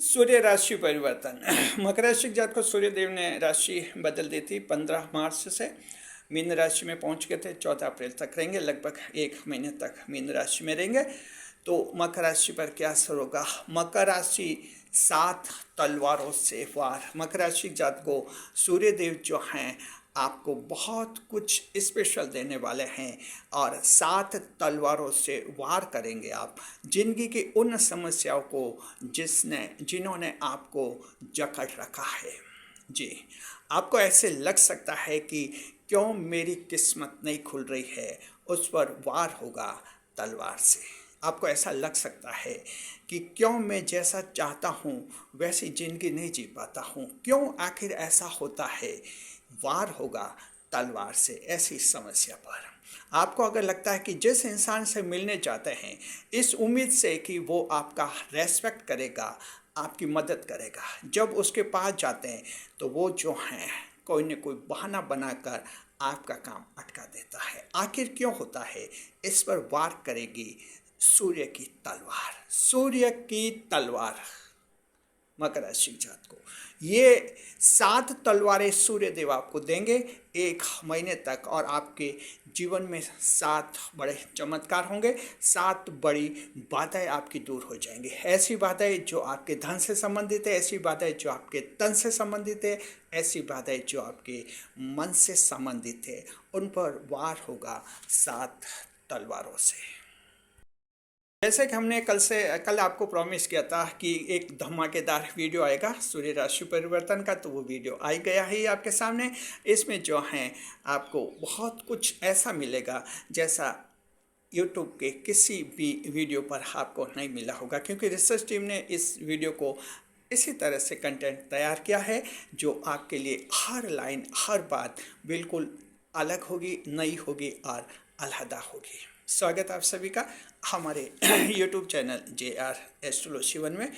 सूर्य राशि परिवर्तन। मकर राशि के जातक को सूर्य देव ने राशि बदल दी थी। 15 मार्च से मीन राशि में पहुंच गए थे। 14 अप्रैल तक रहेंगे, लगभग एक महीने तक मीन राशि में रहेंगे। तो मकर राशि पर क्या असर होगा? मकर राशि 7 तलवारों से वार। मकर राशि जातक को सूर्य देव जो हैं आपको बहुत कुछ स्पेशल देने वाले हैं और 7 तलवारों से वार करेंगे आप जिंदगी की उन समस्याओं को जिन्होंने आपको जकड़ रखा है। जी, आपको ऐसे लग सकता है कि क्यों मेरी किस्मत नहीं खुल रही है, उस पर वार होगा तलवार से। आपको ऐसा लग सकता है कि क्यों मैं जैसा चाहता हूँ वैसी ज़िंदगी नहीं जी पाता हूँ, क्यों आखिर ऐसा होता है। वार होगा तलवार से ऐसी समस्या पर। आपको अगर लगता है कि जिस इंसान से मिलने जाते हैं इस उम्मीद से कि वो आपका रेस्पेक्ट करेगा, आपकी मदद करेगा, जब उसके पास जाते हैं तो वो जो हैं कोई न कोई बहाना बनाकर आपका काम अटका देता है। आखिर क्यों होता है? इस पर वार करेगी सूर्य की तलवार। सूर्य की तलवार मकर राशि जात को ये 7 तलवारें सूर्य देव आपको देंगे एक महीने तक, और आपके जीवन में 7 बड़े चमत्कार होंगे। 7 बड़ी बाधाएं आपकी दूर हो जाएंगी। ऐसी बाधाएं जो आपके धन से संबंधित है, ऐसी बाधाएं जो आपके तन से संबंधित है, ऐसी बाधाएं जो आपके मन से संबंधित है, उन पर वार होगा 7 तलवारों से। जैसे कि हमने कल आपको प्रॉमिस किया था कि एक धमाकेदार वीडियो आएगा सूर्य राशि परिवर्तन का, तो वो वीडियो आ गया है आपके सामने। इसमें जो है आपको बहुत कुछ ऐसा मिलेगा जैसा यूट्यूब के किसी भी वीडियो पर आपको नहीं मिला होगा, क्योंकि रिसर्च टीम ने इस वीडियो को इसी तरह से कंटेंट तैयार किया है जो आपके लिए हर लाइन हर बात बिल्कुल अलग होगी, नई होगी और अलहदा होगी। स्वागत आप सभी का हमारे YouTube channel JR astrology Shivan में।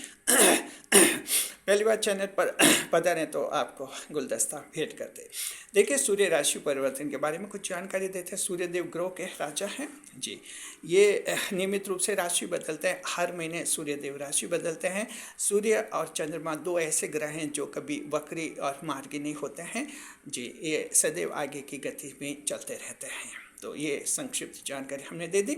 पहली बार चैनल पर पधारें तो आपको गुलदस्ता भेंट करते। देखिए, सूर्य राशि परिवर्तन के बारे में कुछ जानकारी देते हैं। सूर्य देव ग्रह के राजा हैं जी। ये नियमित रूप से राशि बदलते हैं, हर महीने सूर्य देव राशि बदलते हैं। सूर्य और चंद्रमा 2 ऐसे ग्रह हैं जो कभी वक्री और मार्गी नहीं होते हैं जी। ये सदैव आगे की गति में चलते रहते हैं। तो ये संक्षिप्त जानकारी हमने दे दी।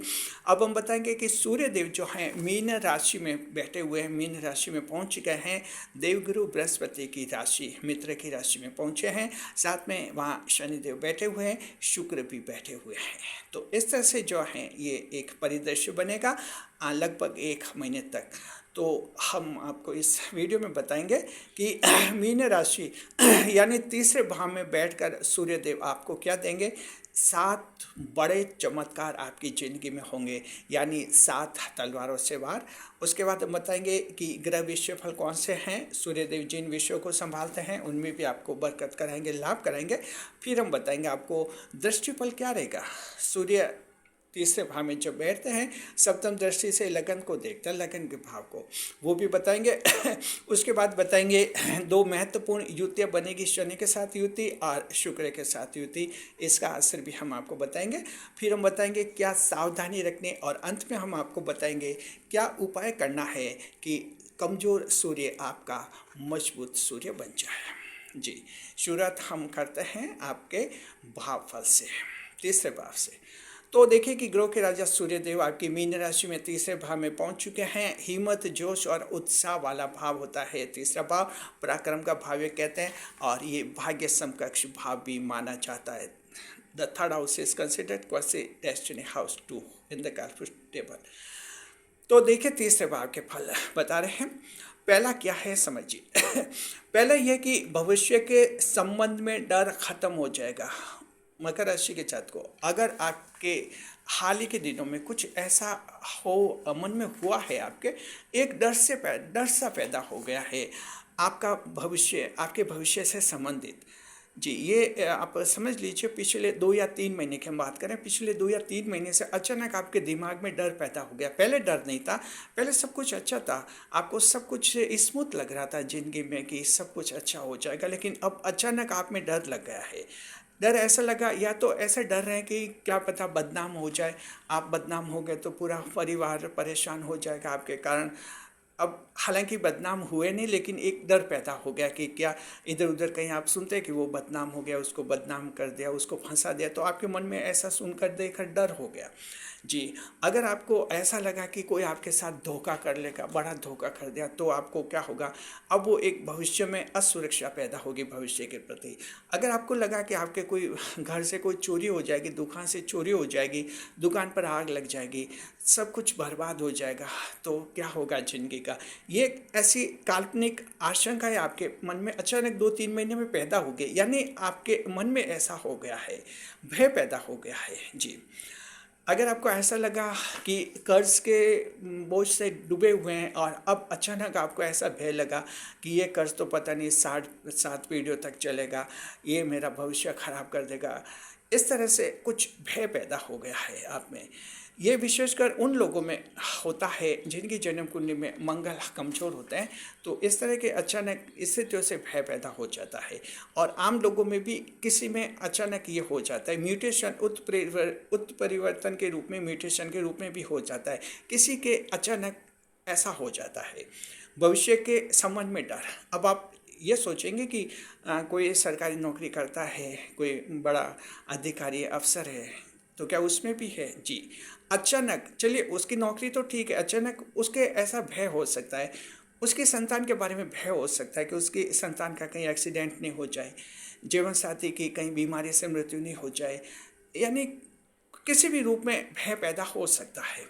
अब हम बताएंगे कि सूर्य देव जो हैं मीन राशि में बैठे हुए हैं, मीन राशि में पहुंच गए हैं। देवगुरु बृहस्पति की राशि मित्र की राशि में पहुंचे हैं। साथ में वहाँ शनिदेव बैठे हुए हैं, शुक्र भी बैठे हुए हैं। तो इस तरह से जो है ये एक परिदृश्य बनेगा लगभग एक महीने तक। तो हम आपको इस वीडियो में बताएंगे कि मीन राशि यानी तीसरे भाव में बैठकर सूर्यदेव आपको क्या देंगे। 7 बड़े चमत्कार आपकी ज़िंदगी में होंगे, यानी 7 तलवारों से वार। उसके बाद हम बताएंगे कि ग्रह विषय फल कौन से हैं। सूर्यदेव जिन विषयों को संभालते हैं उनमें भी आपको बरकत कराएंगे, लाभ कराएंगे। फिर हम बताएंगे आपको दृष्टिफल क्या रहेगा। सूर्य तीसरे भाव में जब बैठते हैं सप्तम दृष्टि से लगन को देखते हैं, लगन के भाव को, वो भी बताएंगे। उसके बाद बताएंगे 2 महत्वपूर्ण युतियाँ बनेगी, शनि के साथ युति और शुक्र के साथ युति। इसका असर भी हम आपको बताएंगे। फिर हम बताएंगे क्या सावधानी रखने, और अंत में हम आपको बताएंगे क्या उपाय करना है कि कमज़ोर सूर्य आपका मजबूत सूर्य बन जाए जी। शुरुआत हम करते हैं आपके भावफल से, तीसरे भाव से। तो देखिए कि ग्रह के राजा सूर्यदेव आपकी मीन राशि में तीसरे भाव में पहुंच चुके हैं। हिम्मत, जोश और उत्साह वाला भाव होता है तीसरा भाव, पराक्रम का भाव ये कहते हैं, और ये भाग्य समकक्ष भाव भी माना जाता है। The third house is considered quasi destiny house 2 in the corpus table. तो देखिए तीसरे भाव के फल बता रहे हैं। पहला क्या है समझिए। पहला यह कि भविष्य के संबंध में डर खत्म हो जाएगा। मकर राशि के जातक को अगर आपके हाल ही के दिनों में कुछ ऐसा हो, मन में हुआ है, आपके एक डर सा पैदा हो गया है आपका भविष्य, आपके भविष्य से संबंधित जी, ये आप समझ लीजिए पिछले 2 या 3 महीने की हम बात करें, पिछले 2 या 3 महीने से अचानक आपके दिमाग में डर पैदा हो गया। पहले डर नहीं था, पहले सब कुछ अच्छा था, आपको सब कुछ स्मूथ लग रहा था ज़िंदगी में कि सब कुछ अच्छा हो जाएगा, लेकिन अब अचानक आप में डर लग गया है। डर ऐसा लगा, या तो ऐसे डर रहे हैं कि क्या पता बदनाम हो जाए, आप बदनाम हो गए तो पूरा परिवार परेशान हो जाएगा आपके कारण, अब हालांकि बदनाम हुए नहीं, लेकिन एक डर पैदा हो गया कि क्या इधर उधर कहीं आप सुनते हैं कि वो बदनाम हो गया, उसको बदनाम कर दिया, उसको फंसा दिया, तो आपके मन में ऐसा सुनकर देखकर डर हो गया। जी, अगर आपको ऐसा लगा कि कोई आपके साथ धोखा कर लेगा, बड़ा धोखा कर दिया, तो आपको क्या होगा, अब वो एक भविष्य में असुरक्षा पैदा होगी भविष्य के प्रति। अगर आपको लगा कि आपके कोई घर से कोई चोरी हो जाएगी, दुकान से चोरी हो जाएगी, दुकान पर आग लग जाएगी, सब कुछ बर्बाद हो जाएगा, तो क्या होगा जिंदगी का। ये एक ऐसी काल्पनिक आशंकाएं आपके मन में अचानक 2-3 महीने में पैदा हो गई, यानी आपके मन में ऐसा हो गया है, भय पैदा हो गया है। जी, अगर आपको ऐसा लगा कि कर्ज के बोझ से डूबे हुए हैं और अब अचानक आपको ऐसा भय लगा कि ये कर्ज तो पता नहीं 60-7 पीढ़ियों तक चलेगा, ये मेरा भविष्य खराब कर देगा, इस तरह से कुछ भय पैदा हो गया है आप में। ये विशेषकर उन लोगों में होता है जिनकी जन्म कुंडली में मंगल कमज़ोर होते हैं, तो इस तरह के अचानक स्थितियों से भय पैदा हो जाता है। और आम लोगों में भी किसी में अचानक ये हो जाता है, म्यूटेशन उत्परिवर्तन के रूप में, म्यूटेशन के रूप में भी हो जाता है, किसी के अचानक ऐसा हो जाता है। भविष्य के संबंध में डर। अब आप ये सोचेंगे कि कोई सरकारी नौकरी करता है, कोई बड़ा अधिकारी अफसर है, तो क्या उसमें भी है? जी, अचानक, चलिए उसकी नौकरी तो ठीक है, अचानक उसके ऐसा भय हो सकता है, उसकी संतान के बारे में भय हो सकता है कि उसकी संतान का कहीं एक्सीडेंट नहीं हो जाए, जीवन साथी की कहीं बीमारी से मृत्यु नहीं हो जाए, यानी किसी भी रूप में भय पैदा हो सकता है।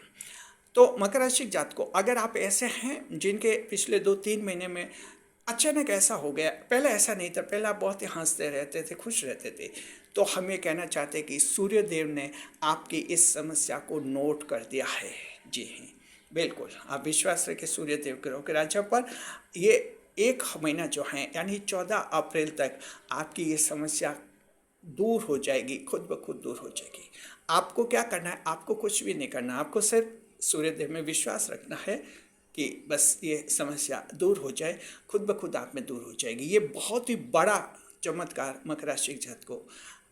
तो मकर राशि जातकों, अगर आप ऐसे हैं जिनके पिछले 2-3 महीने में अचानक ऐसा हो गया, पहले ऐसा नहीं था, पहले आप बहुत ही हंसते रहते थे, खुश रहते थे, तो हम ये कहना चाहते हैं कि सूर्य देव ने आपकी इस समस्या को नोट कर दिया है। जी हाँ, बिल्कुल, आप विश्वास रखें सूर्य देव ग्रह के राजा पर। ये 1 महीना जो है, यानी 14 अप्रैल तक आपकी ये समस्या दूर हो जाएगी, खुद ब खुद दूर हो जाएगी। आपको क्या करना है? आपको कुछ भी नहीं करना, आपको सिर्फ सूर्य देव में विश्वास रखना है कि बस ये समस्या दूर हो जाए, खुद ब खुद आप में दूर हो जाएगी। ये बहुत ही बड़ा चमत्कार मकर राशि जातकों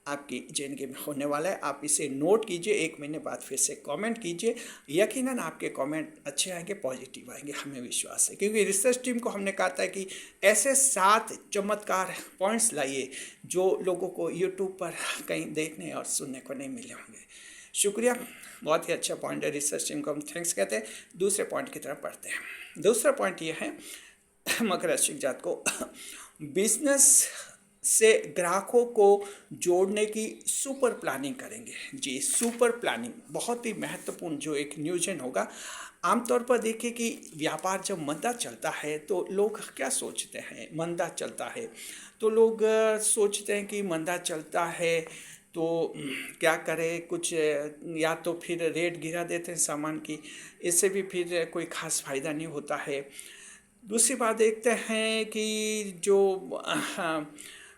आपकी जिंदगी में होने वाला है। आप इसे नोट कीजिए, 1 महीने बाद फिर से कमेंट कीजिए, यकीनन आपके कमेंट अच्छे आएंगे, पॉजिटिव आएंगे, हमें विश्वास है। क्योंकि रिसर्च टीम को हमने कहा था कि ऐसे 7 चमत्कार पॉइंट्स लाइए जो लोगों को यूट्यूब पर कहीं देखने और सुनने को नहीं मिले होंगे। शुक्रिया, बहुत ही अच्छा पॉइंट है, रिसर्च टीम को हम थैंक्स कहते हैं। दूसरे पॉइंट की तरफ बढ़ते हैं। दूसरा पॉइंट ये है मकर राशि जातकों, बिजनेस से ग्राहकों को जोड़ने की सुपर प्लानिंग करेंगे। जी, सुपर प्लानिंग बहुत ही महत्वपूर्ण जो एक नियोजन होगा। आमतौर पर देखिए कि व्यापार जब मंदा चलता है तो लोग क्या सोचते हैं, मंदा चलता है तो लोग सोचते हैं कि मंदा चलता है तो क्या करें, कुछ या तो फिर रेट गिरा देते हैं सामान की, इससे भी फिर कोई ख़ास फ़ायदा नहीं होता है। दूसरी बात देखते हैं कि जो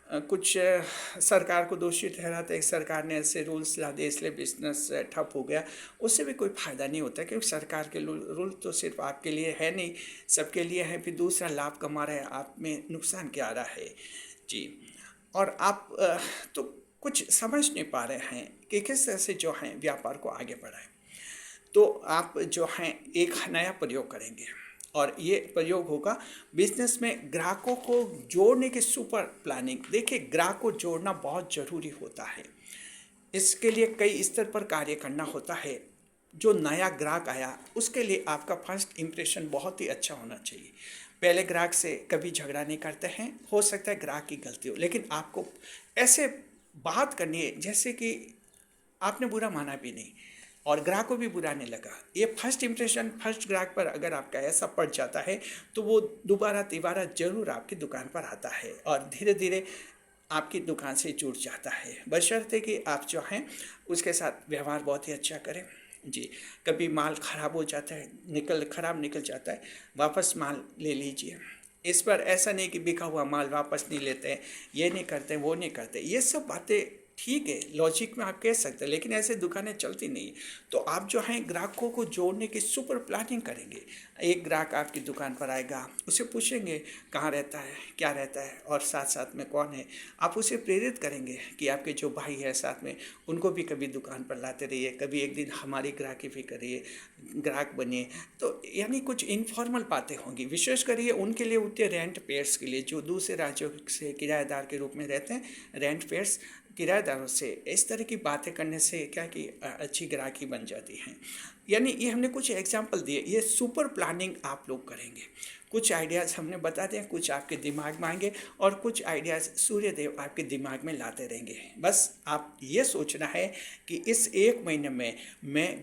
कुछ सरकार को दोषी ठहराते हैं, सरकार ने ऐसे रूल्स ला दिए इसलिए बिजनेस ठप हो गया, उससे भी कोई फ़ायदा नहीं होता, क्योंकि सरकार के रूल तो सिर्फ आपके लिए है नहीं, सबके लिए है, फिर दूसरा लाभ कमा रहे हैं, आप में नुकसान क्या आ रहा है। जी, और आप तो कुछ समझ नहीं पा रहे हैं कि किस तरह से जो है व्यापार को आगे बढ़ाएं। तो आप जो हैं एक नया प्रयोग करेंगे और ये प्रयोग होगा बिजनेस में ग्राहकों को जोड़ने की सुपर प्लानिंग। देखिए, ग्राहक को जोड़ना बहुत ज़रूरी होता है, इसके लिए कई स्तर पर कार्य करना होता है। जो नया ग्राहक आया उसके लिए आपका फर्स्ट इम्प्रेशन बहुत ही अच्छा होना चाहिए। पहले ग्राहक से कभी झगड़ा नहीं करते हैं, हो सकता है ग्राहक की गलती हो, लेकिन आपको ऐसे बात करनी है जैसे कि आपने बुरा माना भी नहीं और ग्राहक को भी बुरा नहीं लगा। ये फर्स्ट इम्प्रेशन फर्स्ट ग्राहक पर अगर आपका ऐसा पड़ जाता है तो वो दोबारा तिबारा जरूर आपकी दुकान पर आता है और धीरे धीरे आपकी दुकान से जुड़ जाता है, बशर्ते कि आप जो हैं उसके साथ व्यवहार बहुत ही अच्छा करें। जी, कभी माल ख़राब हो जाता है, ख़राब निकल जाता है, वापस माल ले लीजिए। इस पर ऐसा नहीं कि बिका हुआ माल वापस नहीं लेते हैं, ये नहीं करते, वो नहीं करते, ये सब बातें ठीक है, लॉजिक में आप कह सकते हैं, लेकिन ऐसे दुकानें चलती नहीं। तो आप जो हैं ग्राहकों को जोड़ने की सुपर प्लानिंग करेंगे। एक ग्राहक आपकी दुकान पर आएगा, उसे पूछेंगे कहाँ रहता है, क्या रहता है और साथ साथ में कौन है। आप उसे प्रेरित करेंगे कि आपके जो भाई है साथ में, उनको भी कभी दुकान पर लाते रहिए, कभी एक दिन हमारी ग्राहकी भी करिए, ग्राहक बनिए। तो यानी कुछ इनफॉर्मल बातें होंगी, विशेष करिए उनके लिए होती है रेंट पेयर्स के लिए, जो दूसरे राज्यों से किराएदार के रूप में रहते हैं। रेंट पेयर्स किराएदारों से इस तरह की बातें करने से क्या कि अच्छी ग्राहकी बन जाती है। यानी ये हमने कुछ एग्जांपल दिए, ये सुपर प्लानिंग आप लोग करेंगे। कुछ आइडियाज़ हमने बता दें, कुछ आपके दिमाग में आएंगे और कुछ आइडियाज़ सूर्यदेव आपके दिमाग में लाते रहेंगे। बस आप ये सोचना है कि इस एक महीने में मैं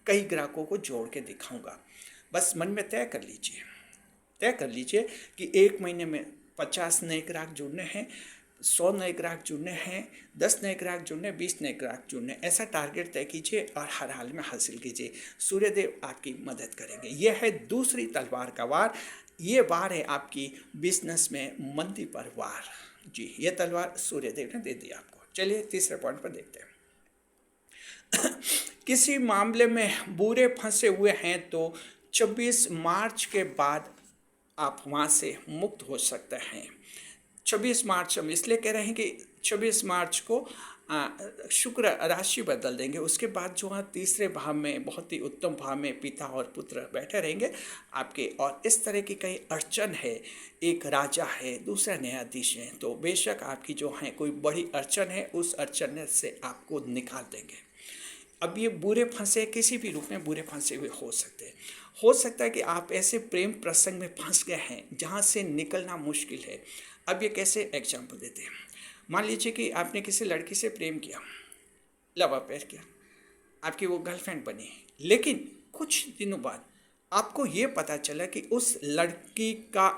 कई ग्राहकों को जोड़ के दिखाऊंगा। बस मन में तय कर लीजिए कि एक महीने में 50 नए ग्राहक जुड़ने हैं, 100 नए ग्राहक जुड़ने हैं, 10 नए ग्राहक जुड़ने, 20 नए ग्राहक जुड़ने। ऐसा टारगेट तय कीजिए और हर हाल में हासिल कीजिए। सूर्यदेव आपकी मदद करेंगे। यह है दूसरी तलवार का वार। ये वार है आपकी बिजनेस में मंदी पर वार। जी, ये तलवार सूर्यदेव ने दे दी आपको। चलिए तीसरे पॉइंट पर देखते हैं। किसी मामले में बुरे फंसे हुए हैं तो 26 मार्च के बाद आप वहाँ से मुक्त हो सकते हैं। 26 मार्च हम इसलिए कह रहे हैं कि 26 मार्च को शुक्र राशि बदल देंगे। उसके बाद जो है तीसरे भाव में, बहुत ही उत्तम भाव में पिता और पुत्र बैठे रहेंगे आपके। और इस तरह की कई अड़चन है, एक राजा है, दूसरा न्यायाधीश है, तो बेशक आपकी जो है कोई बड़ी अड़चन है, उस अड़चन से आपको निकाल देंगे। अब ये बुरे फंसे किसी भी रूप में बुरे फंसे हुए हो सकते हैं। हो सकता है कि आप ऐसे प्रेम प्रसंग में फंस गए हैं जहाँ से निकलना मुश्किल है। अब ये कैसे एग्जाम्पल देते हैं। मान लीजिए कि आपने किसी लड़की से प्रेम किया, लव अफेयर किया, आपकी वो गर्लफ्रेंड बनी, लेकिन कुछ दिनों बाद आपको ये पता चला कि उस लड़की का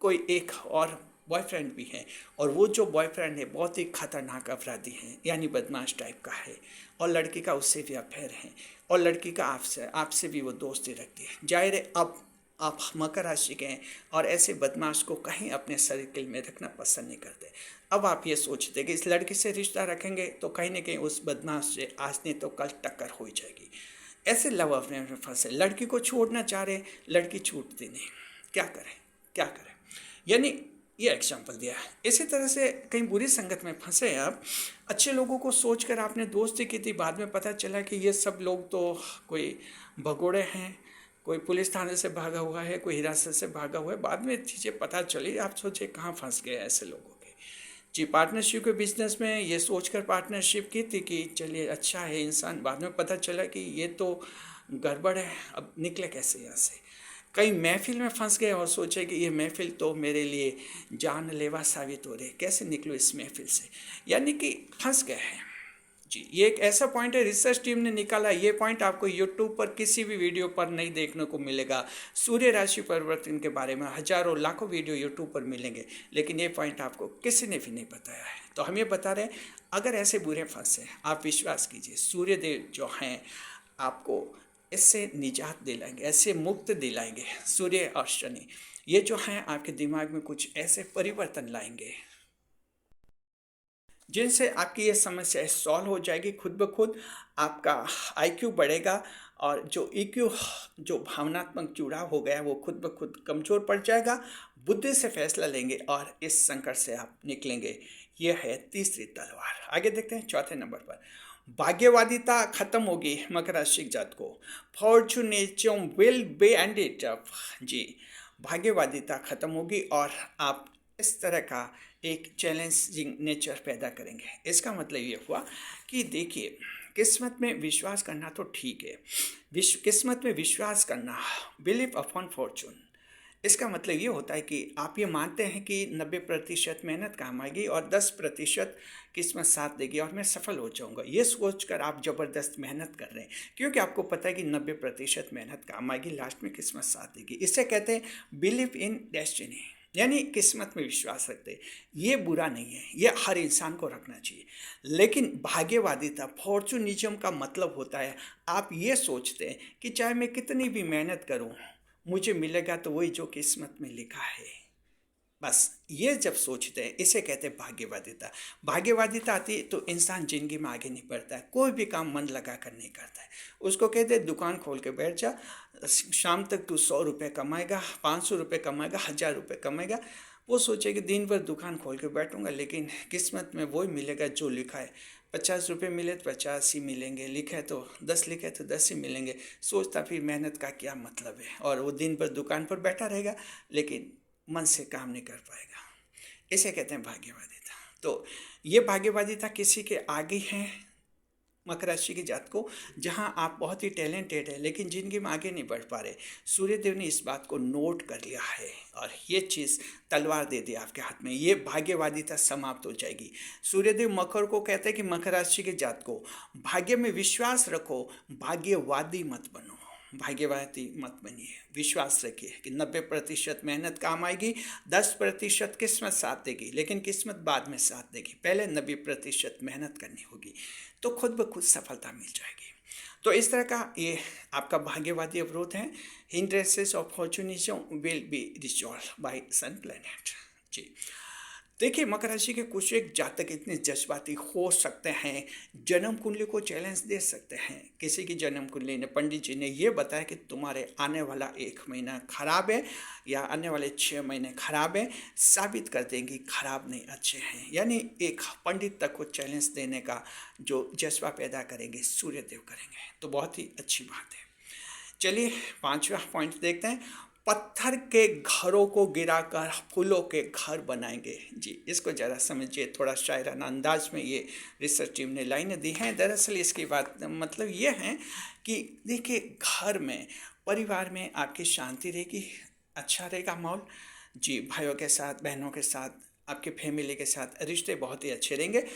कोई एक और बॉयफ्रेंड भी है, और वो जो बॉयफ्रेंड है बहुत ही खतरनाक अपराधी है, यानी बदमाश टाइप का है, और लड़की का उससे भी अफेयर है, और लड़की का आपसे भी वो दोस्ती रखती है। जाहिर है अब आप मकर राशि के हैं और ऐसे बदमाश को कहीं अपने सर्किल में रखना पसंद नहीं करते। अब आप ये सोचते कि इस लड़की से रिश्ता रखेंगे तो कहीं ना कहीं उस बदमाश से आज नहीं तो कल टक्कर हो जाएगी। ऐसे लव अफेयर में फंसे, लड़की को छोड़ना चाह रहे, लड़की छूटती नहीं, क्या करें। यानी ये एग्जाम्पल दिया है। इसी तरह से कहीं बुरी संगत में फंसे आप, अच्छे लोगों को सोचकर आपने दोस्ती की थी, बाद में पता चला कि ये सब लोग तो कोई भगोड़े हैं, कोई पुलिस थाने से भागा हुआ है, कोई हिरासत से भागा हुआ है, बाद में चीज़ें पता चली, आप सोचे कहाँ फंस गए ऐसे लोगों के। जी, पार्टनरशिप के बिजनेस में ये सोचकर पार्टनरशिप की थी कि चलिए अच्छा है इंसान, बाद में पता चला कि ये तो गड़बड़ है, अब निकले कैसे यहाँ से। कई महफिल में फंस गए और सोचे कि ये महफिल तो मेरे लिए जानलेवा साबित हो रही है, कैसे निकलो इस महफिल से, यानी कि फंस गए हैं। जी, ये एक ऐसा पॉइंट है, रिसर्च टीम ने निकाला। ये पॉइंट आपको यूट्यूब पर किसी भी वीडियो पर नहीं देखने को मिलेगा। सूर्य राशि परिवर्तन के बारे में हजारों लाखों वीडियो यूट्यूब पर मिलेंगे, लेकिन ये पॉइंट आपको किसी ने भी नहीं बताया है। तो हम ये बता रहे हैं, अगर ऐसे बुरे फंसे आप विश्वास कीजिए, सूर्यदेव जो हैं आपको इससे निजात दिलाएंगे, ऐसे मुक्त दिलाएंगे। सूर्य और शनि ये जो हैं आपके दिमाग में कुछ ऐसे परिवर्तन लाएंगे जिनसे आपकी ये समस्या सॉल्व हो जाएगी खुद ब खुद। आपका आईक्यू बढ़ेगा और जो ईक्यू, जो भावनात्मक जुड़ाव हो गया वो खुद ब खुद कमज़ोर पड़ जाएगा। बुद्धि से फैसला लेंगे और इस संकट से आप निकलेंगे। यह है तीसरी तलवार। आगे देखते हैं चौथे नंबर पर। भाग्यवादिता खत्म होगी मकर राशि जात को। Fortunism will be end it up. जी, भाग्यवादिता खत्म होगी और आप इस तरह का एक चैलेंजिंग नेचर पैदा करेंगे। इसका मतलब ये हुआ कि देखिए, किस्मत में विश्वास करना तो ठीक है, किस्मत में विश्वास करना, बिलीव अपॉन फॉर्चून, इसका मतलब ये होता है कि आप ये मानते हैं कि 90% मेहनत काम आएगी और 10% किस्मत साथ देगी और मैं सफल हो जाऊंगा। ये सोचकर आप ज़बरदस्त मेहनत कर रहे हैं, क्योंकि आपको पता है कि 90% मेहनत काम आएगी, लास्ट में किस्मत साथ देगी। इसे कहते हैं बिलीव इन डेस्टिनी, यानी किस्मत में विश्वास रखते। ये बुरा नहीं है, ये हर इंसान को रखना चाहिए। लेकिन भाग्यवादिता, फॉर्चुनिज्म का मतलब होता है आप ये सोचते हैं कि चाहे मैं कितनी भी मेहनत करूं, मुझे मिलेगा तो वही जो किस्मत में लिखा है। बस ये जब सोचते हैं, इसे कहते हैं भाग्यवादिता। भाग्यवादिता आती है तो इंसान जिंदगी में आगे नहीं बढ़ता है, कोई भी काम मन लगा कर नहीं करता है। उसको कहते हैं दुकान खोल के बैठ जा, शाम तक तू 100 रुपये कमाएगा, 500 रुपये कमाएगा, 1000 रुपये कमाएगा। वो सोचे कि दिन भर दुकान खोल के बैठूंगा, लेकिन किस्मत में वही मिलेगा जो लिखा है। 50 रुपये मिले तो 50 ही मिलेंगे, लिखे है तो 10 लिखे तो 10 ही मिलेंगे। सोचता फिर मेहनत का क्या मतलब है, और वो दिन भर दुकान पर बैठा रहेगा लेकिन मन से काम नहीं कर पाएगा। इसे कहते हैं भाग्यवादिता। तो ये भाग्यवादिता किसी के आगे है मकर राशि की जात को, जहां आप बहुत ही टैलेंटेड है लेकिन जिंदगी में आगे नहीं बढ़ पा रहे। सूर्यदेव ने इस बात को नोट कर लिया है और ये चीज़ तलवार दे दी आपके हाथ में, ये भाग्यवादिता समाप्त हो जाएगी। सूर्यदेव मकर को कहते हैं कि मकर राशि के जात को भाग्य में विश्वास रखो, भाग्यवादी मत बनो। भाग्यवादी मत बनिए, विश्वास रखिए कि 90% मेहनत काम आएगी, 10% किस्मत साथ देगी, लेकिन किस्मत बाद में साथ देगी। पहले 90% मेहनत करनी होगी तो खुद ब खुद सफलता मिल जाएगी। तो इस तरह का ये आपका भाग्यवादी अवरोध है। Hindrances of fortunism will be resolve by sun planet. जी देखिए, मकर राशि के कुछ एक जातक इतने जज्बाती हो सकते हैं, जन्म कुंडली को चैलेंज दे सकते हैं। किसी की जन्म कुंडली ने, पंडित जी ने ये बताया कि तुम्हारे आने वाला 1 महीना खराब है या आने वाले 6 महीने खराब है, साबित कर देंगी खराब नहीं अच्छे हैं। यानी एक पंडित तक को चैलेंज देने का जो जज्बा पैदा करेंगे सूर्यदेव करेंगे, तो बहुत ही अच्छी बात है। चलिए 5वां पॉइंट देखते हैं। पत्थर के घरों को गिराकर फूलों के घर बनाएंगे। जी इसको ज़रा समझिए, थोड़ा शायराना अंदाज में ये रिसर्च टीम ने लाइनें दी हैं। दरअसल इसकी बात मतलब ये है कि देखिए, घर में, परिवार में आपकी शांति रहेगी, अच्छा रहेगा माहौल। जी भाइयों के साथ, बहनों के साथ, आपके फैमिली के साथ रिश्ते बहुत ही अच्छे रहेंगे।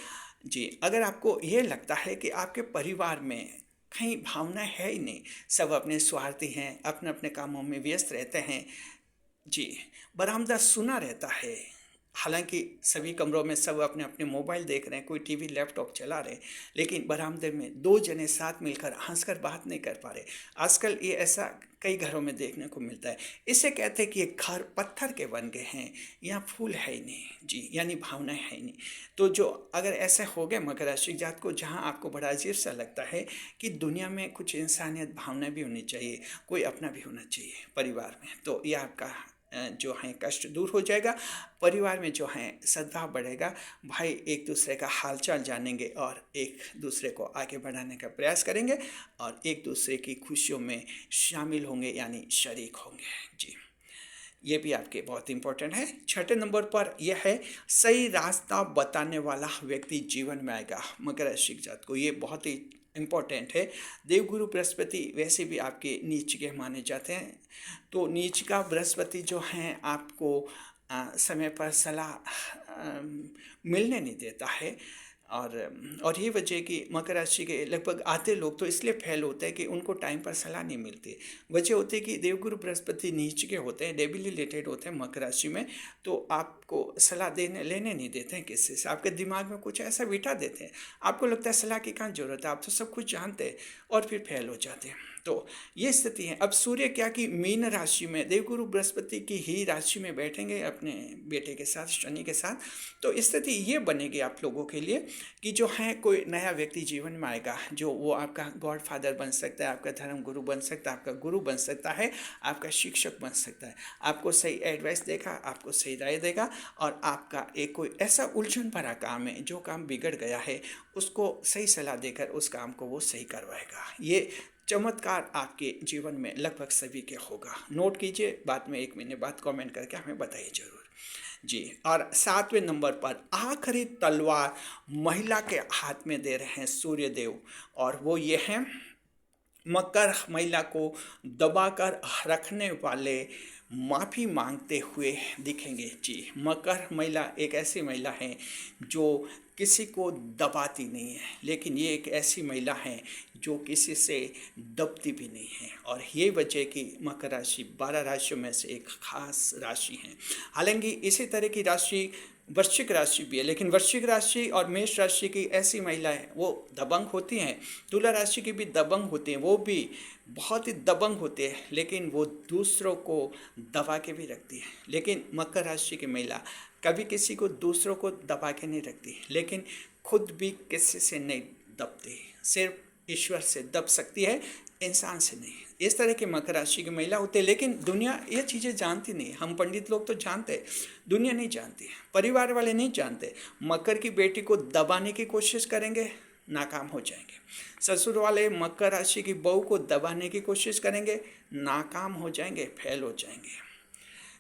जी अगर आपको ये लगता है कि आपके परिवार में कहीं भावना है ही नहीं, सब अपने स्वार्थी हैं, अपने अपने कामों में व्यस्त रहते हैं। जी बरामदा सुना रहता है, हालांकि सभी कमरों में सब अपने अपने मोबाइल देख रहे हैं, कोई टीवी लैपटॉप चला रहे हैं, लेकिन बरामदे में 2 जने साथ मिलकर हंसकर बात नहीं कर पा रहे। आजकल ये ऐसा कई घरों में देखने को मिलता है। इसे कहते हैं कि ये घर पत्थर के बन गए हैं, यहाँ फूल है ही नहीं। जी यानी भावनाएं है ही नहीं। तो जो अगर ऐसे हो गए मकर राशि जात को, जहाँ आपको बड़ा अजीब सा लगता है कि दुनिया में कुछ इंसानियत भावनाएं भी होनी चाहिए, कोई अपना भी होना चाहिए परिवार में, तो ये आपका जो है कष्ट दूर हो जाएगा। परिवार में जो है सद्भाव बढ़ेगा, भाई एक दूसरे का हालचाल जानेंगे और एक दूसरे को आगे बढ़ाने का प्रयास करेंगे और एक दूसरे की खुशियों में शामिल होंगे, यानी शरीक होंगे। जी ये भी आपके बहुत इंपॉर्टेंट है। 6ठे नंबर पर यह है, सही रास्ता बताने वाला व्यक्ति जीवन में आएगा। मकर राशि जात को ये बहुत ही इम्पोर्टेंट है। देवगुरु बृहस्पति वैसे भी आपके नीच के माने जाते हैं, तो नीच का बृहस्पति जो हैं आपको समय पर सलाह मिलने नहीं देता है। और ये वजह कि मकर राशि के लगभग आधे लोग तो इसलिए फेल होते हैं कि उनको टाइम पर सलाह नहीं मिलती। वजह होती है कि देवगुरु बृहस्पति नीच के होते हैं, डेबिलिटेड होते हैं मकर राशि में, तो आपको सलाह देने लेने नहीं देते हैं किसी से। आपके दिमाग में कुछ ऐसा बिठा देते हैं, आपको लगता है सलाह की कहाँ जरूरत है, आप तो सब कुछ जानते हैं, और फिर फेल हो जाते हैं। तो ये स्थिति है। अब सूर्य क्या कि मीन राशि में, देवगुरु बृहस्पति की ही राशि में बैठेंगे अपने बेटे के साथ, शनि के साथ। तो स्थिति ये बनेगी आप लोगों के लिए कि जो है कोई नया व्यक्ति जीवन में आएगा, जो वो आपका गॉड फादर बन सकता है, आपका धर्म गुरु बन सकता है, आपका गुरु बन सकता है, आपका शिक्षक बन सकता है। आपको सही एडवाइस देगा, आपको सही राय देगा, और आपका एक कोई ऐसा उलझन भरा काम है, जो काम बिगड़ गया है, उसको सही सलाह देकर उस काम को वो सही करवाएगा। ये चमत्कार आपके जीवन में लगभग सभी के होगा। नोट कीजिए, बाद में 1 महीने बाद कमेंट करके हमें बताइए जरूर। जी और 7वें नंबर पर आखिरी तलवार महिला के हाथ में दे रहे हैं सूर्यदेव, और वो ये है, मकर महिला को दबाकर रखने वाले माफ़ी मांगते हुए दिखेंगे। जी मकर महिला एक ऐसी महिला है जो किसी को दबाती नहीं है, लेकिन ये एक ऐसी महिला है जो किसी से दबती भी नहीं है। और ये वजह कि मकर राशि 12 राशियों में से एक खास राशि है। हालांकि इसी तरह की राशि वृश्चिक राशि भी है, लेकिन वृश्चिक राशि और मेष राशि की ऐसी महिलाएं वो दबंग होती हैं। तुला राशि की भी दबंग होती हैं, वो भी बहुत ही दबंग होते हैं, लेकिन वो दूसरों को दबा के भी रखती है। लेकिन मकर राशि की महिला कभी किसी को दूसरों को दबा के नहीं रखती, लेकिन खुद भी किसी से नहीं दबती, सिर्फ ईश्वर से दब सकती है, इंसान से नहीं। इस तरह की मकर राशि की महिला होते हैं, लेकिन दुनिया ये चीज़ें जानती नहीं। हम पंडित लोग तो जानते हैं, दुनिया नहीं जानती, परिवार वाले नहीं जानते। मकर की बेटी को दबाने की कोशिश करेंगे, नाकाम हो जाएंगे। ससुर वाले मकर राशि की बहू को दबाने की कोशिश करेंगे, नाकाम हो जाएंगे, फेल हो जाएंगे।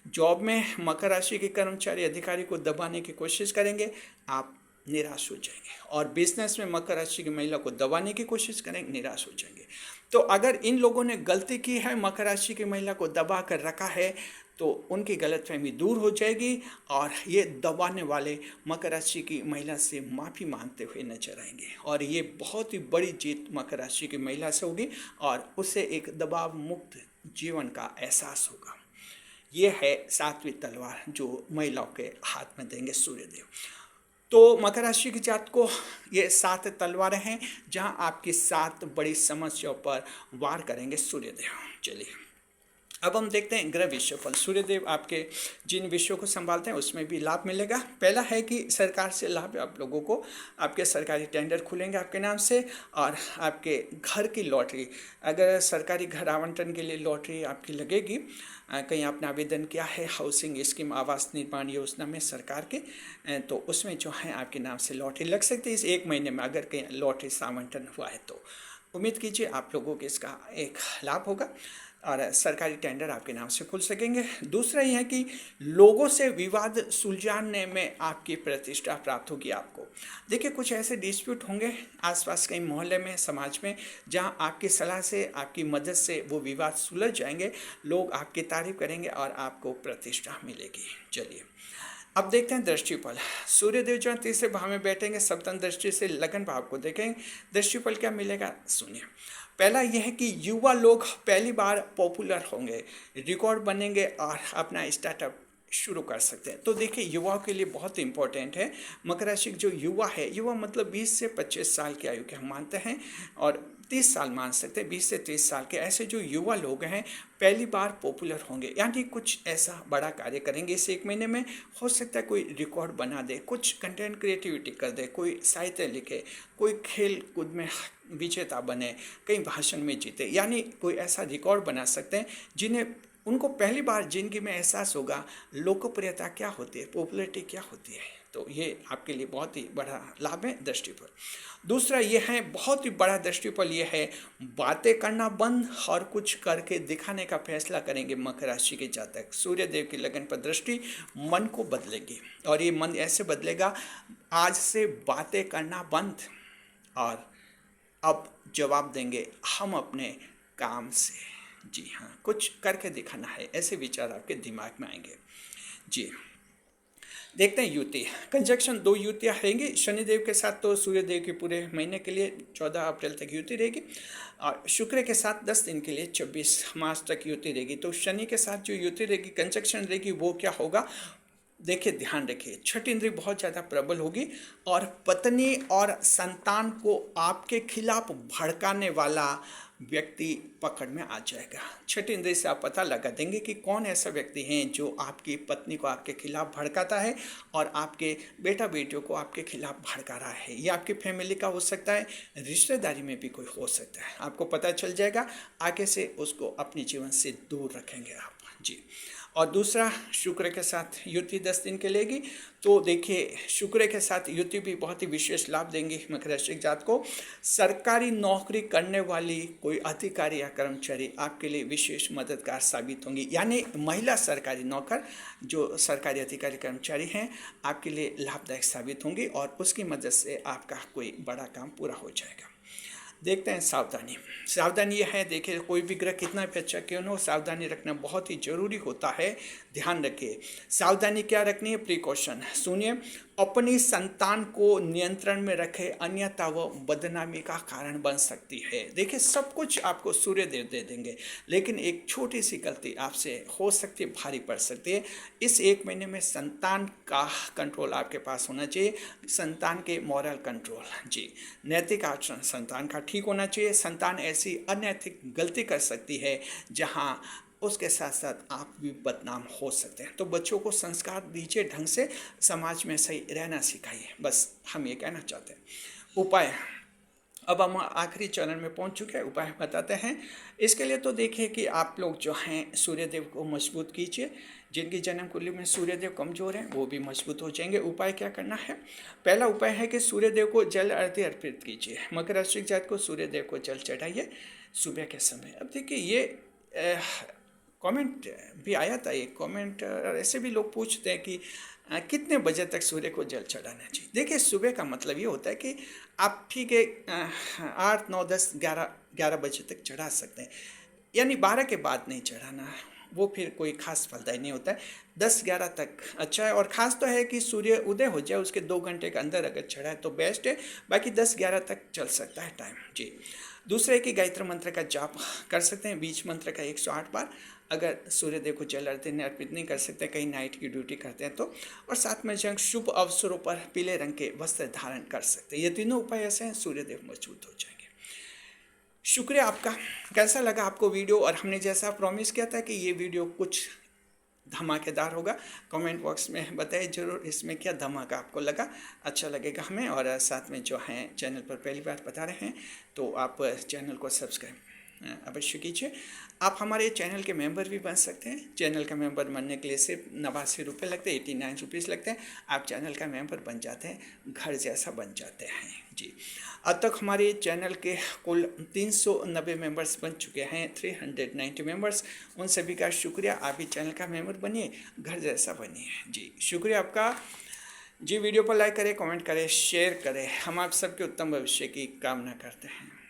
जॉब में मकर राशि के कर्मचारी अधिकारी को दबाने की कोशिश करेंगे, आप निराश हो जाएंगे। और बिजनेस में मकर राशि की महिला को दबाने की कोशिश करेंगे, निराश हो जाएंगे। तो अगर इन लोगों ने गलती की है, मकर राशि की महिला को दबा कर रखा है, तो उनकी गलतफहमी दूर हो जाएगी और ये दबाने वाले मकर राशि की महिला से माफ़ी मांगते हुए नजर आएंगे। और ये बहुत ही बड़ी जीत मकर राशि की महिला से होगी और उसे एक दबाव मुक्त जीवन का एहसास होगा। ये है सातवीं तलवार जो महिलाओं के हाथ में देंगे सूर्यदेव। तो मकर राशि की जात को ये 7 तलवारें हैं जहां आपकी 7 बड़ी समस्याओं पर वार करेंगे सूर्यदेव। चलिए अब हम देखते हैं ग्रह विषयफल। सूर्यदेव आपके जिन विषयों को संभालते हैं उसमें भी लाभ मिलेगा। पहला है कि सरकार से लाभ आप लोगों को, आपके सरकारी टेंडर खुलेंगे आपके नाम से, और आपके घर की लॉटरी, अगर सरकारी घर आवंटन के लिए लॉटरी आपकी लगेगी, कहीं आपने आवेदन किया है हाउसिंग स्कीम आवास निर्माण योजना में सरकार के, तो उसमें जो है आपके नाम से लॉटरी लग सकती है इस 1 महीने में, अगर कहीं लॉटरी से आवंटन हुआ है तो उम्मीद कीजिए आप लोगों को इसका एक लाभ होगा और सरकारी टेंडर आपके नाम से खुल सकेंगे। दूसरा यह है कि लोगों से विवाद सुलझाने में आपकी प्रतिष्ठा प्राप्त होगी आपको। देखिए कुछ ऐसे डिस्प्यूट होंगे आसपास कहीं मोहल्ले में, समाज में, जहां आपकी सलाह से, आपकी मदद से वो विवाद सुलझ जाएंगे, लोग आपकी तारीफ करेंगे और आपको प्रतिष्ठा मिलेगी। चलिए अब देखते हैं दृष्टिफल। सूर्यदेव जो 3रे भाव में बैठेंगे, सप्तम दृष्टि से लगन भाव को देखेंगे। दृष्टिफल क्या मिलेगा सुनिए। पहला यह है कि युवा लोग पहली बार पॉपुलर होंगे, रिकॉर्ड बनेंगे और अपना स्टार्टअप शुरू कर सकते हैं। तो देखिए युवाओं के लिए बहुत इंपॉर्टेंट है। मकर राशि जो युवा है, युवा मतलब 20 से 25 साल की आयु के हम मानते हैं, और 30 साल मान सकते हैं, 20 से 30 साल के ऐसे जो युवा लोग हैं पहली बार पॉपुलर होंगे, यानी कुछ ऐसा बड़ा कार्य करेंगे इस 1 महीने में। हो सकता है कोई रिकॉर्ड बना दे, कुछ कंटेंट क्रिएटिविटी कर दे, कोई साहित्य लिखे, कोई खेल कूद में विजेता बने, कहीं भाषण में जीते, यानी कोई ऐसा रिकॉर्ड बना सकते हैं जिन्हें उनको पहली बार जिंदगी में एहसास होगा लोकप्रियता क्या होती है, पॉपुलैरिटी क्या होती है। तो ये आपके लिए बहुत ही बड़ा लाभ है दृष्टिफल। दूसरा ये है, बहुत ही बड़ा दृष्टिफल ये है, बातें करना बंद और कुछ करके दिखाने का फैसला करेंगे मकर राशि के जातक। सूर्यदेव की लगन पर दृष्टि मन को बदलेगी और ये मन ऐसे बदलेगा, आज से बातें करना बंद और अब जवाब देंगे हम अपने काम से। जी हाँ, कुछ करके दिखाना है, ऐसे विचार आपके दिमाग में आएंगे। जी देखते हैं युति। कंजक्शन 2 युतियाँ रहेंगी शनिदेव के साथ, तो सूर्यदेव के पूरे महीने के लिए 14 अप्रैल तक युति रहेगी, और शुक्र के साथ 10 दिन के लिए 26 मार्च तक युति रहेगी। तो शनि के साथ जो युति रहेगी, कंजक्शन रहेगी, वो क्या होगा देखिए, ध्यान रखिए। छठी इंद्रिय बहुत ज़्यादा प्रबल होगी और पत्नी और संतान को आपके खिलाफ भड़काने वाला व्यक्ति पकड़ में आ जाएगा। छठी इंद्रिय से आप पता लगा देंगे कि कौन ऐसा व्यक्ति है जो आपकी पत्नी को आपके खिलाफ भड़काता है और आपके बेटा बेटियों को आपके खिलाफ भड़का रहा है। ये आपकी फैमिली का हो सकता है, रिश्तेदारी में भी कोई हो सकता है, आपको पता चल जाएगा। आगे से उसको अपने जीवन से दूर रखेंगे आप। जी, और दूसरा शुक्र के साथ युति 10 दिन के लेगी। तो देखिए शुक्र के साथ युति भी बहुत ही विशेष लाभ देंगी मकर राशि जात को। सरकारी नौकरी करने वाली कोई अधिकारी या कर्मचारी आपके लिए विशेष मददगार साबित होंगी, यानी महिला सरकारी नौकर जो सरकारी अधिकारी कर्मचारी हैं आपके लिए लाभदायक साबित होंगी और उसकी मदद से आपका कोई बड़ा काम पूरा हो जाएगा। देखते हैं सावधानी। सावधानी यह है, देखिए कोई भी ग्रह कितना भी अच्छा क्यों न हो, सावधानी रखना बहुत ही जरूरी होता है। ध्यान रखिए सावधानी क्या रखनी है, प्रिकॉशन। सुनिए, अपनी संतान को नियंत्रण में रखे, अन्यथा वो बदनामी का कारण बन सकती है। देखिए, सब कुछ आपको सूर्यदेव दे देंगे, लेकिन एक छोटी सी गलती आपसे हो सकती है, भारी पड़ सकती है। इस 1 महीने में संतान का कंट्रोल आपके पास होना चाहिए, संतान के मॉरल कंट्रोल, जी, नैतिक आचरण संतान का ठीक होना चाहिए। संतान ऐसी अनैतिक गलती कर सकती है जहाँ उसके साथ साथ आप भी बदनाम हो सकते हैं। तो बच्चों को संस्कार दीजिए, ढंग से समाज में सही रहना सिखाइए, बस हम ये कहना चाहते हैं। उपाय, अब हम आखिरी चरण में पहुंच चुके हैं, उपाय बताते हैं। इसके लिए तो देखिए कि आप लोग जो हैं सूर्यदेव को मजबूत कीजिए। जिनकी जन्म कुंडली में सूर्यदेव कमजोर हैं वो भी मजबूत हो जाएंगे। उपाय क्या करना है? पहला उपाय है कि सूर्यदेव को जल आरती अर्पित कीजिए। मकर राशि जात को सूर्यदेव को जल चढ़ाइए सुबह के समय। अब देखिए, ये कमेंट भी आया था, एक कमेंट ऐसे भी लोग पूछते हैं कि कितने बजे तक सूर्य को जल चढ़ाना चाहिए। देखिए, सुबह का मतलब ये होता है कि आप ठीक है 8, 9, 10, 11 बजे तक चढ़ा सकते हैं, यानी 12 के बाद नहीं चढ़ाना है, वो फिर कोई खास फलदायी नहीं होता है। 10-11 तक अच्छा है, और ख़ास तो है कि सूर्य उदय हो जाए उसके 2 घंटे के अंदर अगर चढ़ाए तो बेस्ट है, बाकी 10-11 तक चल सकता है टाइम, जी। दूसरे कि गायत्री मंत्र का जाप कर सकते हैं, बीज मंत्र का 108 बार। अगर सूर्यदेव को जल आरती अर्पित नहीं कर सकते, कहीं नाइट की ड्यूटी करते हैं तो, और साथ में जब शुभ अवसरों पर पीले रंग के वस्त्र धारण कर सकते हैं। ये तीनों उपाय ऐसे हैं, सूर्यदेव मजबूत हो जाएंगे। शुक्रिया आपका। कैसा लगा आपको वीडियो? और हमने जैसा प्रॉमिस किया था कि ये वीडियो कुछ धमाकेदार होगा, कमेंट बॉक्स में बताइए ज़रूर इसमें क्या धमाका आपको लगा, अच्छा लगेगा हमें। और साथ में जो हैं चैनल पर पहली बार बता रहे हैं तो आप चैनल को सब्सक्राइब अवश्य कीजिए। आप हमारे चैनल के मेंबर भी बन सकते हैं। चैनल का मेंबर बनने के लिए सिर्फ 89 रुपये लगते हैं, 89 रुपीज़ लगते हैं। आप चैनल का मेंबर बन जाते हैं, घर जैसा बन जाते हैं, जी। अब तक हमारे चैनल के कुल 390 मेंबर्स बन चुके हैं, 390 मेंबर्स। उन सभी का शुक्रिया। आप भी चैनल का मेंबर बनिए, घर जैसा बनिए, जी। शुक्रिया आपका, जी। वीडियो पर लाइक करें, कमेंट करें, शेयर करें। हम आप सबके उत्तम भविष्य की कामना करते हैं।